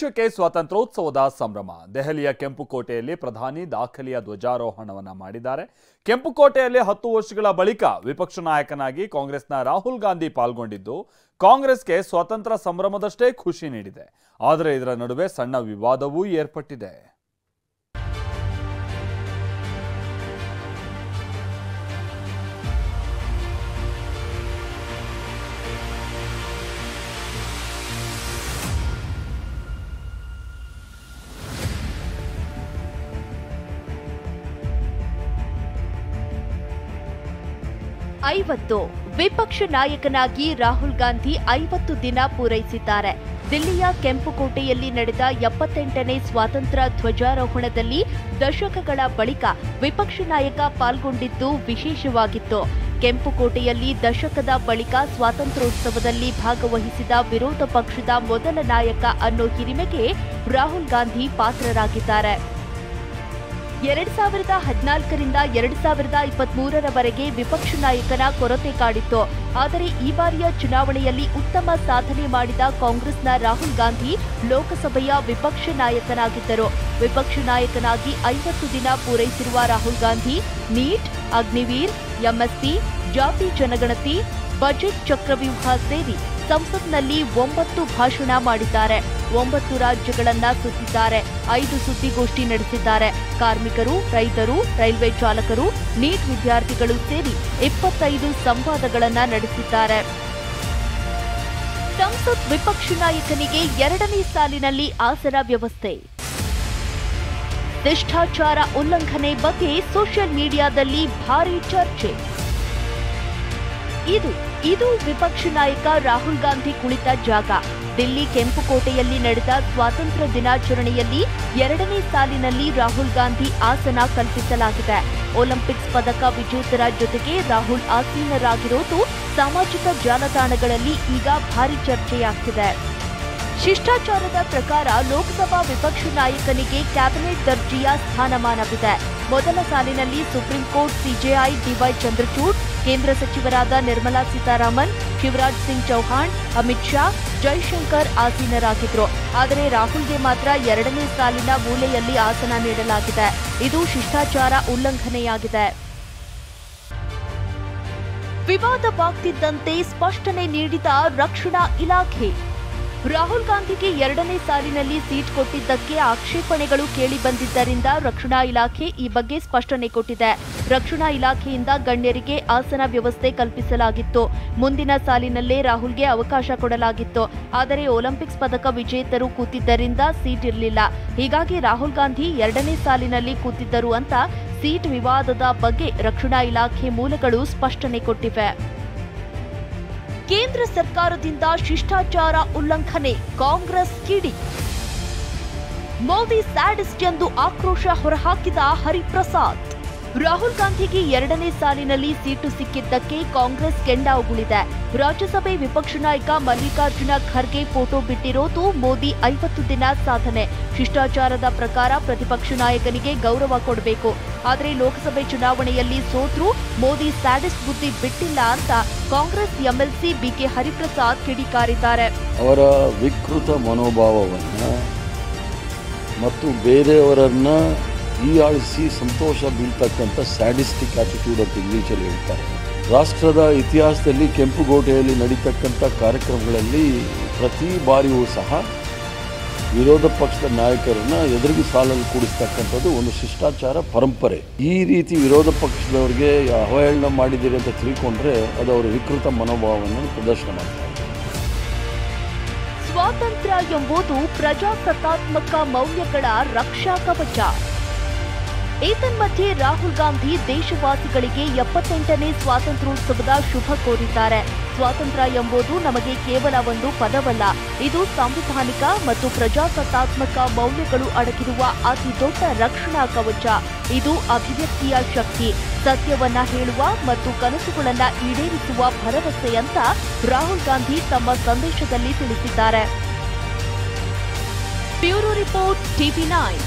ದೇಶಕ್ಕೆ ಸ್ವಾತಂತ್ರ್ಯೋತ್ಸವದ ಸಂಭ್ರಮ. ದೆಹಲಿಯ ಕೆಂಪುಕೋಟೆಯಲ್ಲಿ ಪ್ರಧಾನಿ ದಾಖಲೆಯ ಧ್ವಜಾರೋಹಣವನ್ನ ಮಾಡಿದ್ದಾರೆ. ಕೆಂಪುಕೋಟೆಯಲ್ಲಿ 10 ವರ್ಷಗಳ ಬಳಿಕ ವಿಪಕ್ಷ ನಾಯಕನಾಗಿ ಕಾಂಗ್ರೆಸ್ನ ರಾಹುಲ್ ಗಾಂಧಿ ಪಾಲ್ಗೊಂಡಿದ್ದು ಕಾಂಗ್ರೆಸ್ಗೆ ಸ್ವಾತಂತ್ರ್ಯ ಸಂಭ್ರಮದಷ್ಟೇ ಖುಷಿ ನೀಡಿದೆ. ಆದರೆ ಇದರ ನಡುವೆ ಸಣ್ಣ ವಿವಾದವೂ ಏರ್ಪಟ್ಟಿದೆ. ವಿಪಕ್ಷ ನಾಯಕನಾಗಿ ರಾಹುಲ್ ಗಾಂಧಿ 50 ದಿನ ಪೂರೈಸಿದ್ದಾರೆ. ದಿಲ್ಲಿಯ ಕೆಂಪುಕೋಟೆಯಲ್ಲಿ ನಡೆದ 78ನೇ ಸ್ವಾತಂತ್ರ್ಯ ಧ್ವಜಾರೋಹಣದಲ್ಲಿ ದಶಕಗಳ ಬಳಿಕ ವಿಪಕ್ಷ ನಾಯಕ ಪಾಲ್ಗೊಂಡಿದ್ದು ವಿಶೇಷವಾಗಿತ್ತು. ಕೆಂಪುಕೋಟೆಯಲ್ಲಿ ದಶಕದ ಬಳಿಕ ಸ್ವಾತಂತ್ರ್ಯೋತ್ಸವದಲ್ಲಿ ಭಾಗವಹಿಸಿದ ವಿರೋಧ ಪಕ್ಷದ ಮೊದಲ ನಾಯಕ ಅನ್ನೋ ಹಿರಿಮೆಗೆ ರಾಹುಲ್ ಗಾಂಧಿ ಪಾತ್ರರಾಗಿದ್ದಾರೆ. 2014ರಿಂದ 2023ರವರೆಗೆ ವಿಪಕ್ಷ ನಾಯಕನ ಕೊರತೆ ಕಾಡಿತ್ತು. ಆದರೆ ಈ ಬಾರಿಯ ಚುನಾವಣೆಯಲ್ಲಿ ಉತ್ತಮ ಸಾಧನೆ ಮಾಡಿದ ಕಾಂಗ್ರೆಸ್ನ ರಾಹುಲ್ ಗಾಂಧಿ ಲೋಕಸಭೆಯ ವಿಪಕ್ಷ ನಾಯಕನಾಗಿದ್ದರು. ವಿಪಕ್ಷ ನಾಯಕನಾಗಿ 50 ದಿನ ಪೂರೈಸಿರುವ ರಾಹುಲ್ ಗಾಂಧಿ ನೀಟ್, ಅಗ್ನಿವೀರ್, ಎಂಎಸ್ಪಿ, ಜಾತಿ ಜನಗಣತಿ, ಬಜೆಟ್ ಚಕ್ರವ್ಯೂಹ ಸೇರಿ ಸಂಸತ್ನಲ್ಲಿ 9 ಭಾಷಣ ಮಾಡಿದ್ದಾರೆ. 9 ರಾಜ್ಯಗಳನ್ನ ಸುತ್ತಿದ್ದಾರೆ. 5 ಸುದ್ದಿಗೋಷ್ಠಿ ನಡೆಸಿದ್ದಾರೆ. ಕಾರ್ಮಿಕರು, ರೈತರು, ರೈಲ್ವೆ ಚಾಲಕರು, ನೀಟ್ ವಿದ್ಯಾರ್ಥಿಗಳು ಸೇರಿ 25 ಸಂವಾದಗಳನ್ನ ನಡೆಸಿದ್ದಾರೆ. ಸಂಸತ್ ವಿಪಕ್ಷ ನಾಯಕನಿಗೆ 2ನೇ ಸಾಲಿನಲ್ಲಿ ಆಸನ ವ್ಯವಸ್ಥೆ. ಶಿಷ್ಟಾಚಾರ ಉಲ್ಲಂಘನೆ ಬಗ್ಗೆ ಸೋಷಿಯಲ್ ಮೀಡಿಯಾದಲ್ಲಿ ಭಾರೀ ಚರ್ಚೆ. ಇದು ವಿಪಕ್ಷ ನಾಯಕ ರಾಹುಲ್ ಗಾಂಧಿ ಕುಳಿತ ಜಾಗ. ದಿಲ್ಲಿ ಕೆಂಪುಕೋಟೆಯಲ್ಲಿ ನಡೆದ ಸ್ವಾತಂತ್ರ್ಯ ದಿನಾಚರಣೆಯಲ್ಲಿ 2ನೇ ಸಾಲಿನಲ್ಲಿ ರಾಹುಲ್ ಗಾಂಧಿ ಆಸನ ಕಲ್ಪಿಸಲಾಗಿದೆ. ಒಲಿಂಪಿಕ್ಸ್ ಪದಕ ವಿಜೇತರ ಜೊತೆಗೆ ರಾಹುಲ್ ಆಸೀನರಾಗಿರೋದು ಸಾಮಾಜಿಕ ಜಾಲತಾಣಗಳಲ್ಲಿ ಈಗ ಭಾರಿ ಚರ್ಚೆಯಾಗ್ತಿದೆ. ಶಿಷ್ಟಾಚಾರದ ಪ್ರಕಾರ ಲೋಕಸಭಾ ವಿಪಕ್ಷ ನಾಯಕನಿಗೆ ಕ್ಯಾಬಿನೆಟ್ ದರ್ಜೆಯ ಸ್ಥಾನಮಾನವಿದೆ. ಮೊದಲ ಸಾಲಿನಲ್ಲಿ Supreme Court CJI DY Chandrachud, ಕೇಂದ್ರ ಸಚಿವರಾದ ನಿರ್ಮಲಾ ಸೀತಾರಾಮನ್, ಶಿವರಾಜ್ ಸಿಂಗ್ ಚೌಹಾಣ್, ಅಮಿತ್ ಶಾ, ಜೈಶಂಕರ್ ಆಸೀನರಾಗಿದ್ರು. ಆದರೆ ರಾಹುಲ್ಗೆ ಮಾತ್ರ 2ನೇ ಸಾಲಿನ ಮೂಲೆಯಲ್ಲಿ ಆಸನ ನೀಡಲಾಗಿದೆ. ಇದು ಶಿಷ್ಟಾಚಾರ ಉಲ್ಲಂಘನೆಯಾಗಿದೆ. ವಿವಾದವಾಗ್ತಿದ್ದಂತೆ ಸ್ಪಷ್ಟನೆ ನೀಡಿದ ರಕ್ಷಣಾ ಇಲಾಖೆ. ರಾಹುಲ್ ಗಾಂಧಿಗೆ 2ನೇ ಸಾಲಿನಲ್ಲಿ ಸೀಟ್ ಕೊಟ್ಟಿದ್ದಕ್ಕೆ ಆಕ್ಷೇಪಣೆಗಳು ಕೇಳಿಬಂದಿದ್ದರಿಂದ ರಕ್ಷಣಾ ಇಲಾಖೆ ಈ ಬಗ್ಗೆ ಸ್ಪಷ್ಟನೆ ಕೊಟ್ಟಿದೆ. ರಕ್ಷಣಾ ಇಲಾಖೆಯಿಂದ ಗಣ್ಯರಿಗೆ ಆಸನ ವ್ಯವಸ್ಥೆ ಕಲ್ಪಿಸಲಾಗಿತ್ತು. ಮುಂದಿನ ಸಾಲಿನಲ್ಲೇ ರಾಹುಲ್ಗೆ ಅವಕಾಶ ಕೊಡಲಾಗಿತ್ತು. ಆದರೆ ಒಲಿಂಪಿಕ್ಸ್ ಪದಕ ವಿಜೇತರು ಕೂತಿದ್ದರಿಂದ ಸೀಟ್ ಇರಲಿಲ್ಲ. ಹೀಗಾಗಿ ರಾಹುಲ್ ಗಾಂಧಿ 2ನೇ ಸಾಲಿನಲ್ಲಿ ಕೂತಿದ್ದರು ಅಂತ ಸೀಟ್ ವಿವಾದದ ಬಗ್ಗೆ ರಕ್ಷಣಾ ಇಲಾಖೆ ಮೂಲಗಳು ಸ್ಪಷ್ಟನೆ ಕೊಟ್ಟಿವೆ. ಕೇಂದ್ರ ಸರ್ಕಾರದಿಂದ ಶಿಷ್ಟಾಚಾರ ಉಲ್ಲಂಘನೆ, ಕಾಂಗ್ರೆಸ್ ಕಿಡಿ. ಮೋದಿ ಸ್ಯಾಡಿಸ್ಟ್ ಎಂದು ಆಕ್ರೋಶ ಹೊರಹಾಕಿದ ಹರಿಪ್ರಸಾದ್. ರಾಹುಲ್ ಗಾಂಧಿಗೆ 2ನೇ ಸಾಲಿನಲ್ಲಿ ಸೀಟು ಸಿಕ್ಕಿದ್ದಕ್ಕೆ ಕಾಂಗ್ರೆಸ್ ಕೆಂಡ ಉಗುಳಿದೆ. ರಾಜ್ಯಸಭೆ ವಿಪಕ್ಷ ನಾಯಕ ಮಲ್ಲಿಕಾರ್ಜುನ ಖರ್ಗೆ ಫೋಟೋ ಬಿಟ್ಟಿರೋದು ಮೋದಿ 50 ದಿನ ಸಾಧನೆ. ಶಿಷ್ಟಾಚಾರದ ಪ್ರಕಾರ ಪ್ರತಿಪಕ್ಷ ನಾಯಕನಿಗೆ ಗೌರವ ಕೊಡಬೇಕು. ಆದರೆ ಲೋಕಸಭೆ ಚುನಾವಣೆಯಲ್ಲಿ ಸೋತ್ರೂ ಮೋದಿ ಸ್ಯಾಡಿಸ್ಟ್ ಬುದ್ಧಿ ಬಿಟ್ಟಿಲ್ಲ ಅಂತ ಕಾಂಗ್ರೆಸ್ ಎಂಎಲ್ಸಿ ಬಿಕೆ ಹರಿಪ್ರಸಾದ್ ಕಿಡಿಕಾರಿದ್ದಾರೆ. ಅವರ ವಿಕೃತ ಮನೋಭಾವವನ್ನು ಮತ್ತು ಬೇರೆಯವರನ್ನ ಹೀಯಾಳಿಸಿ ಸಂತೋಷ ಬೀಳ್ತಕ್ಕಂಥ ಸ್ಯಾಡಿಸ್ಟಿಕ್ ಆಟಿಟ್ಯೂಡ್ ಅಂತ ಇಂಗ್ಲೀಷಲ್ಲಿ ಹೇಳ್ತಾರೆ. ರಾಷ್ಟ್ರದ ಇತಿಹಾಸದಲ್ಲಿ ಕೆಂಪುಕೋಟೆಯಲ್ಲಿ ನಡೀತಕ್ಕಂಥ ಕಾರ್ಯಕ್ರಮಗಳಲ್ಲಿ ಪ್ರತಿ ಬಾರಿಯೂ ಸಹ ವಿರೋಧ ಪಕ್ಷದ ನಾಯಕರನ್ನ ಎದುರಿಗೆ ಸಾಲಲ್ಲಿ ಕೂಡಿಸ್ತಕ್ಕಂಥದ್ದು ಒಂದು ಶಿಷ್ಟಾಚಾರ ಪರಂಪರೆ. ಈ ರೀತಿ ವಿರೋಧ ಪಕ್ಷದವರಿಗೆ ಅವಹೇಳನ ಮಾಡಿದ್ದೀರಿ ಅಂತ ತಿಳ್ಕೊಂಡ್ರೆ ಅದು ಅವರ ವಿಕೃತ ಮನೋಭಾವವನ್ನು ಪ್ರದರ್ಶನ ಮಾಡ್ತಾರೆ. ಸ್ವಾತಂತ್ರ್ಯ ಎಂಬುದು ಪ್ರಜಾಸತ್ತಾತ್ಮಕ ಮೌಲ್ಯಗಳ ರಕ್ಷಾ ಕವಚ. ಏತನ್ಮಧ್ಯೆ ರಾಹುಲ್ ಗಾಂಧಿ ದೇಶವಾಸಿಗಳಿಗೆ 78ನೇ ಸ್ವಾತಂತ್ರ್ಯೋತ್ಸವದ ಶುಭ ಕೋರಿದ್ದಾರೆ. ಸ್ವಾತಂತ್ರ್ಯ ಎಂಬುದು ನಮಗೆ ಕೇವಲ ಒಂದು ಪದವಲ್ಲ, ಇದು ಸಾಂವಿಧಾನಿಕ ಮತ್ತು ಪ್ರಜಾಸತ್ತಾತ್ಮಕ ಮೌಲ್ಯಗಳು ಅಡಗಿರುವ ಅತಿ ದೊಡ್ಡ ರಕ್ಷಣಾ ಕವಚ. ಇದು ಅಭಿವ್ಯಕ್ತಿಯ ಶಕ್ತಿ, ಸತ್ಯವನ್ನ ಹೇಳುವ ಮತ್ತು ಕನಸುಗಳನ್ನ ಈಡೇರಿಸುವ ಭರವಸೆ ಅಂತ ರಾಹುಲ್ ಗಾಂಧಿ ತಮ್ಮ ಸಂದೇಶದಲ್ಲಿ ತಿಳಿಸಿದ್ದಾರೆ. Bureau report, TV9.